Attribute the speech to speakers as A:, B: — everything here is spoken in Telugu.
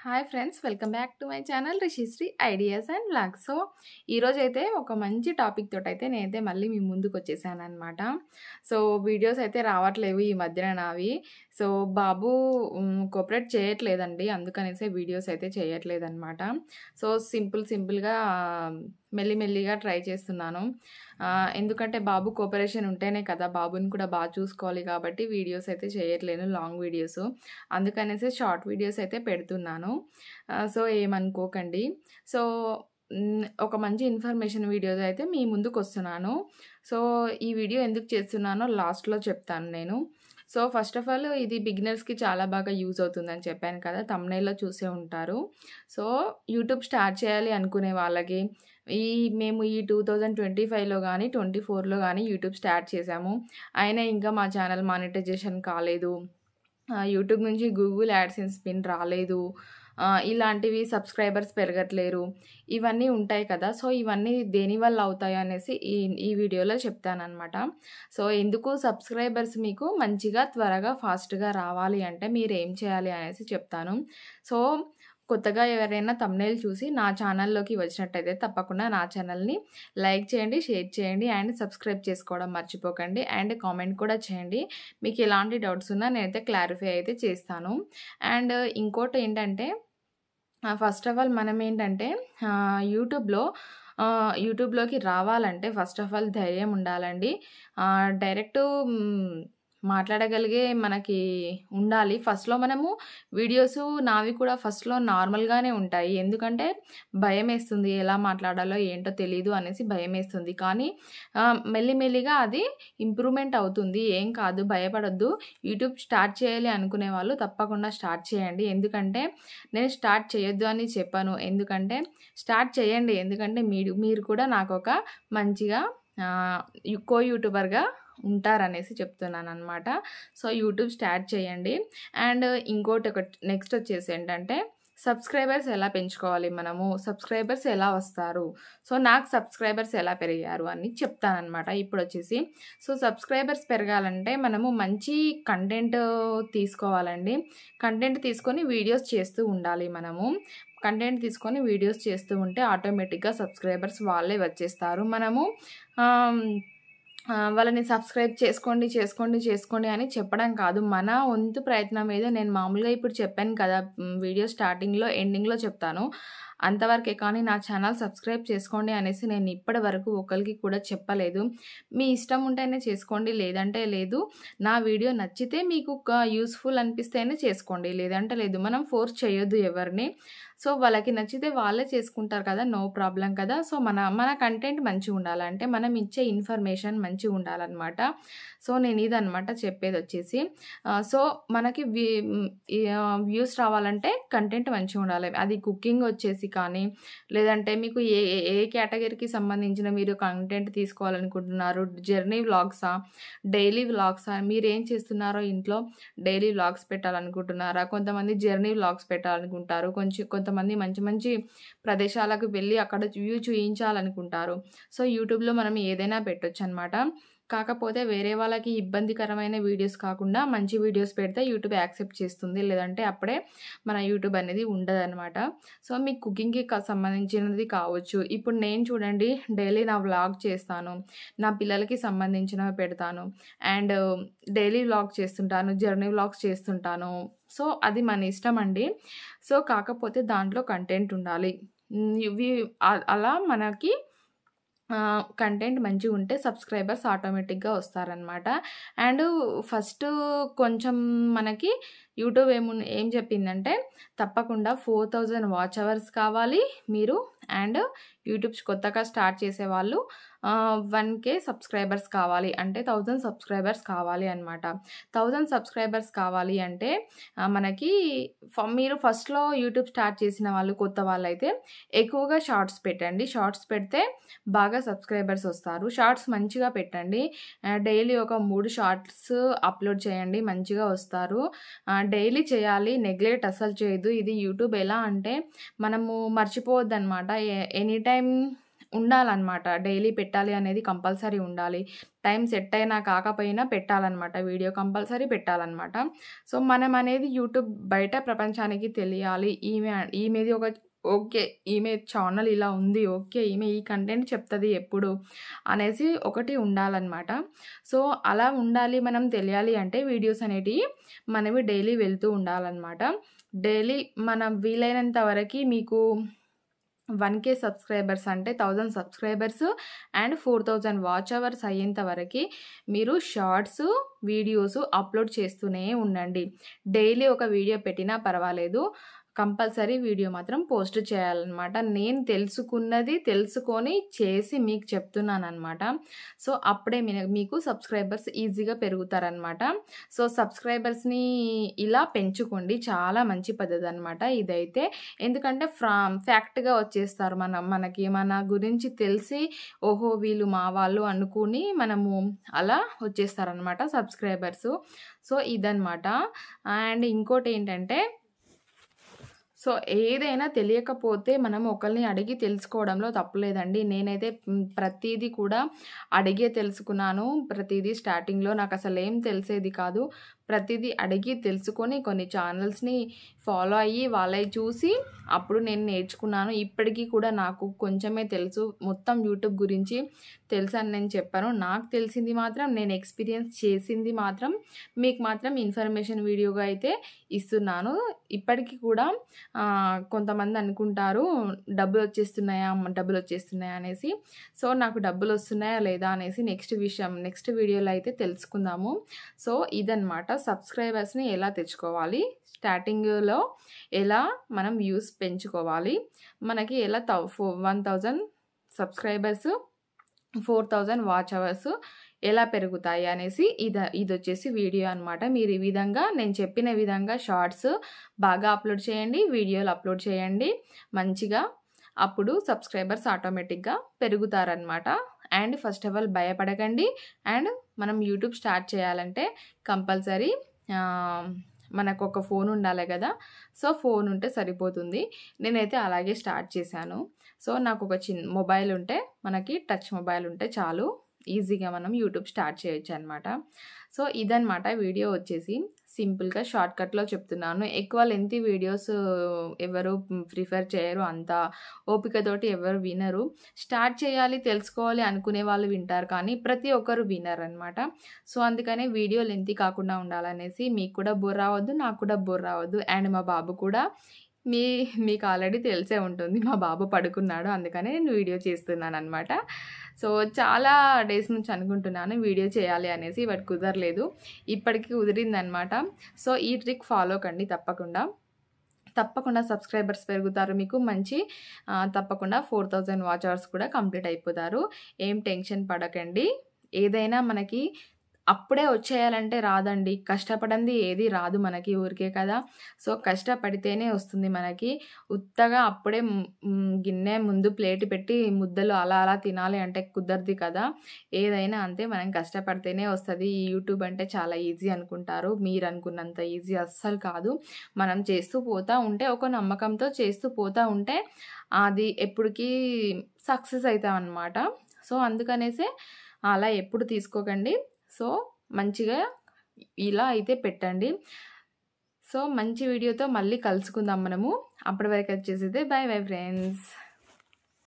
A: Hi friends, welcome back to my channel Rishishri ideas and vlogs. ఈరోజైతే ఒక మంచి టాపిక్ తోటైతే నేనైతే మళ్ళీ మీ ముందుకు వచ్చేసాననమాట. వీడియోస్ అయితే రావట్లేవు ఈ మధ్యన నావి. బాబు కోఆపరేట్ చేయట్లేదండి, అందుకనేసే వీడియోస్ అయితే చేయట్లేదనమాట. సింపుల్గా మెల్లిమెల్లిగా ట్రై చేస్తున్నాను. ఎందుకంటే బాబు కోఆపరేషన్ ఉంటేనే కదా బాబుని కూడా బాగా చూసుకోవాలి, కాబట్టి వీడియోస్ అయితే చేయట్లేను, లాంగ్ వీడియోస్. అందుకనేసి షార్ట్ వీడియోస్ అయితే పెడుతున్నాను. ఏమనుకోకండి. ఒక మంచి ఇన్ఫర్మేషన్ వీడియోతో అయితే మీ ముందుకు వస్తున్నాను. ఈ వీడియో ఎందుకు చేస్తున్నానో లాస్ట్లో చెప్తాను నేను. ఫస్ట్ ఆఫ్ ఆల్ ఇది బిగినర్స్కి చాలా బాగా యూజ్ అవుతుందని చెప్పాను కదా, థంబ్నెయిల్లో చూసే ఉంటారు. యూట్యూబ్ స్టార్ట్ చేయాలి అనుకునే వాళ్ళకి మేము ఈ 2025లో కానీ 24లో కానీ యూట్యూబ్ స్టార్ట్ చేసాము. అయినా ఇంకా మా ఛానల్ మానిటైజేషన్ కాలేదు, యూట్యూబ్ నుంచి గూగుల్ యాడ్సెన్స్ పిన్ రాలేదు, ఇలాంటివి సబ్స్క్రైబర్స్ పెరగట్లేరు, ఇవన్నీ ఉంటాయి కదా. ఇవన్నీ దేనివల్ల అవుతాయి అనేసి ఈ వీడియోలో చెప్తానమాట. ఎందుకు సబ్స్క్రైబర్స్ మీకు మంచిగా త్వరగా ఫాస్ట్గా రావాలి అంటే మీరు ఏం చేయాలి అనేసి చెప్తాను. కొత్తగా ఎవరైనా థంబ్నెయిల్ చూసి నా ఛానల్లోకి వచ్చినట్టయితే తప్పకుండా నా ఛానల్ని లైక్ చేయండి, షేర్ చేయండి అండ్ సబ్స్క్రైబ్ చేసుకోవడం మర్చిపోకండి. అండ్ కామెంట్ కూడా చేయండి, మీకు ఎలాంటి డౌట్స్ ఉన్నా నేనైతే క్లారిఫై అయితే చేస్తాను. అండ్ ఇంకోటి ఏంటంటే, ఫస్ట్ ఆఫ్ ఆల్ మనం ఏంటంటే యూట్యూబ్లోకి రావాలంటే ఫస్ట్ ఆఫ్ ఆల్ ధైర్యం ఉండాలండి. డైరెక్ట్ మాట్లాడగలిగే మనకి ఉండాలి. ఫస్ట్లో మనము వీడియోస్ నావి కూడా ఫస్ట్లో నార్మల్గానే ఉంటాయి, ఎందుకంటే భయం వేస్తుంది, ఎలా మాట్లాడాలో ఏంటో తెలీదు అనేసి భయం వేస్తుంది. కానీ మెల్లిమెల్లిగా అది ఇంప్రూవ్మెంట్ అవుతుంది, ఏం కాదు, భయపడొద్దు. యూట్యూబ్ స్టార్ట్ చేయాలి అనుకునే వాళ్ళు తప్పకుండా స్టార్ట్ చేయండి. ఎందుకంటే నేను స్టార్ట్ చేయొద్దు అని చెప్పాను, ఎందుకంటే స్టార్ట్ చేయండి, ఎందుకంటే మీరు కూడా నాకు ఒక మంచిగా కో యూట్యూబర్గా ఉంటారనేసి చెప్తున్నాను అనమాట. యూట్యూబ్ స్టార్ట్ చేయండి. అండ్ ఇంకోటి నెక్స్ట్ వచ్చేసి ఏంటంటే, సబ్స్క్రైబర్స్ ఎలా పెంచుకోవాలి, మనము సబ్స్క్రైబర్స్ ఎలా వస్తారు, నాకు సబ్స్క్రైబర్స్ ఎలా పెరిగారు అని చెప్తానమాట. ఇప్పుడు వచ్చేసి సబ్స్క్రైబర్స్ పెరగాలంటే మనము మంచి కంటెంట్ తీసుకోవాలండి. కంటెంట్ తీసుకొని వీడియోస్ చేస్తూ ఉండాలి. మనము కంటెంట్ తీసుకొని వీడియోస్ చేస్తూ ఉంటే ఆటోమేటిక్గా సబ్స్క్రైబర్స్ వాళ్ళే వచ్చేస్తారు. మనము వాళ్ళని సబ్స్క్రైబ్ చేసుకోండి అని చెప్పడం కాదు, మన వంతు ప్రయత్నం ఏదో నేను మామూలుగా ఇప్పుడు చెప్పాను కదా, వీడియో స్టార్టింగ్లో ఎండింగ్లో చెప్తాను అంతవరకే. కానీ నా ఛానల్ సబ్స్క్రైబ్ చేసుకోండి అనేసి నేను ఇప్పటి వరకు ఒకరికి కూడా చెప్పలేదు. మీ ఇష్టం ఉంటేనే చేసుకోండి, లేదంటే లేదు. నా వీడియో నచ్చితే మీకు యూస్ఫుల్ అనిపిస్తేనే చేసుకోండి, లేదంటే లేదు. మనం ఫోర్స్ చేయొద్దు ఎవరిని. వాళ్ళకి నచ్చితే వాళ్ళే చేసుకుంటారు కదా, నో ప్రాబ్లం కదా. మన కంటెంట్ మంచిగా ఉండాలంటే మనం ఇచ్చే ఇన్ఫర్మేషన్ మంచిగా ఉండాలన్నమాట. నేను ఇదనమాట చెప్పేది వచ్చేసి. మనకి వ్యూస్ రావాలంటే కంటెంట్ మంచిగా ఉండాలి. అది కుకింగ్ వచ్చేసి కానీ, లేదంటే మీకు ఏ కేటగిరీకి సంబంధించిన మీరు కంటెంట్ తీసుకోవాలనుకుంటున్నారు, జర్నీ వ్లాగ్సా, డైలీ వ్లాగ్సా, మీరు ఏం చేస్తున్నారో ఇంట్లో డైలీ వ్లాగ్స్ పెట్టాలనుకుంటున్నారా, కొంతమంది జర్నీ వ్లాగ్స్ పెట్టాలనుకుంటారు, కొంతమంది మంచి మంచి ప్రదేశాలకు వెళ్ళి అక్కడ వ్యూ చూయించాలనుకుంటారు. యూట్యూబ్లో మనం ఏదైనా పెట్టొచ్చు అనమాట. కాకపోతే వేరే వాళ్ళకి ఇబ్బందికరమైన వీడియోస్ కాకుండా మంచి వీడియోస్ పెడితే యూట్యూబ్ యాక్సెప్ట్ చేస్తుంది, లేదంటే అప్పుడే మన యూట్యూబ్ అనేది ఉండదన్నమాట. మీకు కుకింగ్కి సంబంధించినది కావచ్చు. ఇప్పుడు నేను చూడండి, డైలీ నా వ్లాగ్ చేస్తాను, నా పిల్లలకి సంబంధించినవి పెడతాను, అండ్ డైలీ వ్లాగ్ చేస్తుంటాను, జర్నీ వ్లాగ్స్ చేస్తుంటాను. అది మన ఇష్టం అండి. కాకపోతే దాంట్లో కంటెంట్ ఉండాలి. అలా మనకి కంటెంట్ మంచిగా ఉంటే సబ్స్క్రైబర్స్ ఆటోమేటిక్గా వస్తారనమాట. అండ్ ఫస్ట్ కొంచెం మనకి యూట్యూబ్ ఏం చెప్పిందంటే, తప్పకుండా 4000 వాచ్ అవర్స్ కావాలి మీరు, అండ్ యూట్యూబ్ కొత్తగా స్టార్ట్ చేసేవాళ్ళు 1K సబ్స్క్రైబర్స్ కావాలి, అంటే 1000 సబ్స్క్రైబర్స్ కావాలి అనమాట. 1000 సబ్స్క్రైబర్స్ కావాలి అంటే మనకి మీరు ఫస్ట్లో యూట్యూబ్ స్టార్ట్ చేసిన వాళ్ళు, కొత్త వాళ్ళు అయితే ఎక్కువగా షార్ట్స్ పెట్టండి. షార్ట్స్ పెడితే బాగా సబ్స్క్రైబర్స్ వస్తారు. షార్ట్స్ మంచిగా పెట్టండి, డైలీ ఒక 3 షార్ట్స్ అప్లోడ్ చేయండి, మంచిగా వస్తారు. డైలీ చేయాలి, నెగ్లెక్ట్ అస్సలు చేయొద్దు. ఇది యూట్యూబ్ ఎలా అంటే మనము మర్చిపోవద్దు అనమాట. ఎనీ టైం ఉండాలన్నమాట. డైలీ పెట్టాలి అనేది కంపల్సరీ ఉండాలి. టైం సెట్ అయినా కాకపోయినా పెట్టాలన్నమాట. వీడియో కంపల్సరీ పెట్టాలన్నమాట. సో, మనం అనేది యూట్యూబ్ బయట ప్రపంచానికి తెలియాలి. ఈమెది ఒక ఓకే. ఈమె ఛానల్ ఇలా ఉంది. ఓకే. ఈమె ఈ కంటెంట్ చెప్తది ఎప్పుడు అనేసి ఒకటి ఉండాలన్నమాట. సో, అలా ఉండాలి, మనం తెలియాలి అంటే వీడియోస్ అనేటివి మనవి డైలీ వెళ్తూ ఉండాలన్నమాట. డైలీ మనం వీలైనంత వరకి మీకు 1K సబ్స్క్రైబర్స్ అంటే 1000 సబ్స్క్రైబర్స్ అండ్ 4000 వాచ్ అవర్స్ అయ్యేంత వరకి మీరు షార్ట్స్, వీడియోస్ అప్లోడ్ చేస్తూనే ఉండండి. డైలీ ఒక వీడియో పెట్టినా పర్వాలేదు. కంపల్సరీ వీడియో మాత్రం పోస్ట్ చేయాలన్నమాట. నేను తెలుసుకొని చేసి మీకు చెప్తున్నానన్నమాట. సో, అప్పుడే మీకు సబ్స్క్రైబర్స్ ఈజీగా పెరుగుతారన్నమాట. సో, సబ్స్క్రైబర్స్‌ని ఇలా పెంచుకోండి. చాలా మంచి పద్ధతి అన్నమాట ఇదైతే. ఎందుకంటే ఫ్యాక్ట్‌గా వచ్చేస్తారు. మనకి మన గురించి తెలిసి ఓహో! వీళ్ళు మా వాళ్ళు అనుకుని మనము అలా వచ్చేస్తారన్నమాట సబ్స్క్రైబర్స్. సో, ఇదన్నమాట. అండ్ ఇంకోటేంటంటే ఏదైనా తెలియకపోతే మనం ఒకరిని అడిగి తెలుసుకోవడంలో తప్పులేదండి. నేనైతే ప్రతీదీ కూడా అడిగే తెలుసుకున్నాను. ప్రతీదీ స్టార్టింగ్‌లో నాకసలేం తెలిసేది కాదు. ప్రతీదీ అడిగి తెలుసుకొని కొన్ని ఛానల్స్‌ని ఫాలో అయ్యి వాళ్ళవి చూసి అప్పుడు నేను నేర్చుకున్నాను. ఇప్పటికీ కూడా నాకు కొంచెమే తెలుసు. మొత్తం యూట్యూబ్ గురించి తెలుసని నేను చెప్పను. నాకు తెలిసింది మాత్రం, నేను ఎక్స్‌పీరియన్స్ చేసింది మాత్రం మీకు మాత్రం ఇన్ఫర్మేషన్ వీడియోగా అయితే ఇస్తున్నాను. ఇప్పటికి కూడా కొంతమంది అనుకుంటారు డబ్బులొచ్చేస్తున్నాయా అనేసి. సో, నాకు డబ్బులొస్తున్నాయా లేదా అనేసి నెక్స్ట్ వీడియోలో అయితే తెలుసుకుందాము. సో, ఇదన్నమాట. సబ్స్క్రైబర్స్‌ని ఎలా తెచ్చుకోవాలి, స్టార్టింగ్‌లో ఎలా మనం వ్యూస్ పెంచుకోవాలి, మనకి ఎలా 1000 సబ్స్క్రైబర్స్, 4000 వాచ్ అవర్స్ ఎలా పెరుగుతాయి అనేసి ఇదొచ్చేసి వీడియో అన్నమాట. మీరు ఈ విధంగా నేను చెప్పిన విధంగా షార్ట్స్ బాగా అప్లోడ్ చేయండి, వీడియోలు అప్లోడ్ చేయండి మంచిగా. అప్పుడు సబ్స్క్రైబర్స్ ఆటోమేటిక్‌గా పెరుగుతారన్నమాట. అండ్ ఫస్ట్ ఆఫ్ ఆల్ భయపడకండి. అండ్ మనం యూట్యూబ్ స్టార్ట్ చేయాలంటే కంపల్సరీ మనకొక ఫోన్ ఉండాలి కదా! సో, ఫోన్ ఉంటే సరిపోతుంది. నేనైతే అలాగే స్టార్ట్ చేశాను. సో, నాకొక మొబైల్ ఉంటే, మనకి టచ్ మొబైల్ ఉంటే చాలు. ఈజీగా మనం యూట్యూబ్ స్టార్ట్ చేయొచ్చన్నమాట. సో, ఇదన్నమాట వీడియో వచ్చేసి. సింపుల్‌గా షార్ట్‌కట్‌లో చెప్తున్నాను. ఎక్కువ లెంతీ వీడియోస్ ఎవరు ప్రిఫర్ చేయరు. అంత ఓపికతోటి ఎవరు వినరు. స్టార్ట్ చేయాలి, తెలుసుకోవాలి అనుకునే వాళ్ళు వింటారు. కానీ ప్రతి ఒక్కరు వినరన్నమాట. సో, అందుకనే వీడియో లెంతీ కాకుండా ఉండాలనేసి మీకు కూడా బోర్ రావద్దు, నాకు కూడా బోర్ రావద్దు. అండ్ మా బాబు కూడా మీకు ఆల్రెడీ తెలిసే ఉంటుంది. మా బాబు పడుకున్నాడు. అందుకనే నేను వీడియో చేస్తున్నానన్నమాట. సో, చాలా డేస్ నుంచి అనుకుంటున్నాను వీడియో చేయాలి అనేసి. బట్ కుదరలేదు. ఇప్పటికి కుదిరిందనమాట. సో, ఈ ట్రిక్ ఫాలో కండి తప్పకుండా సబ్స్క్రైబర్స్ పెరుగుతారు మీకు. తప్పకుండా 4000 వాచ్ అవర్స్ కూడా కంప్లీట్ అయిపోతారు. ఏం టెన్షన్ పడకండి. ఏదైనా మనకి అప్పుడే వచ్చేయాలంటే రాదండి. కష్టపడంది ఏది రాదు మనకి ఊరికే కదా! సో, కష్టపడితేనే వస్తుంది మనకి. ఉత్తగా అప్పుడే గిన్నె ముందు ప్లేట్ పెట్టి ముద్దలు అలా తినాలి అంటే కుదరదు కదా! ఏదైనా అంతే, మనం కష్టపడితేనే వస్తది. ఈ యూట్యూబ్ అంటే చాలా ఈజీ అనుకుంటారు. మీరు అనుకున్నంత ఈజీ అస్సలు కాదు. మనం చేస్తూ పోతా ఉంటే, ఒక నమ్మకంతో చేస్తూ పోతా ఉంటే అది ఎప్పటికీ సక్సెస్ అయితామన్నమాట. సో, అందుకనేసే అలా ఎప్పుడు తీసుకోకండి. సో, మంచిగా ఇలా అయితే పెట్టండి. సో, మంచి వీడియోతో మళ్ళీ కలుసుకుందాం మనము. అప్పటి వరకు వచ్చేసి బై బై ఫ్రెండ్స్.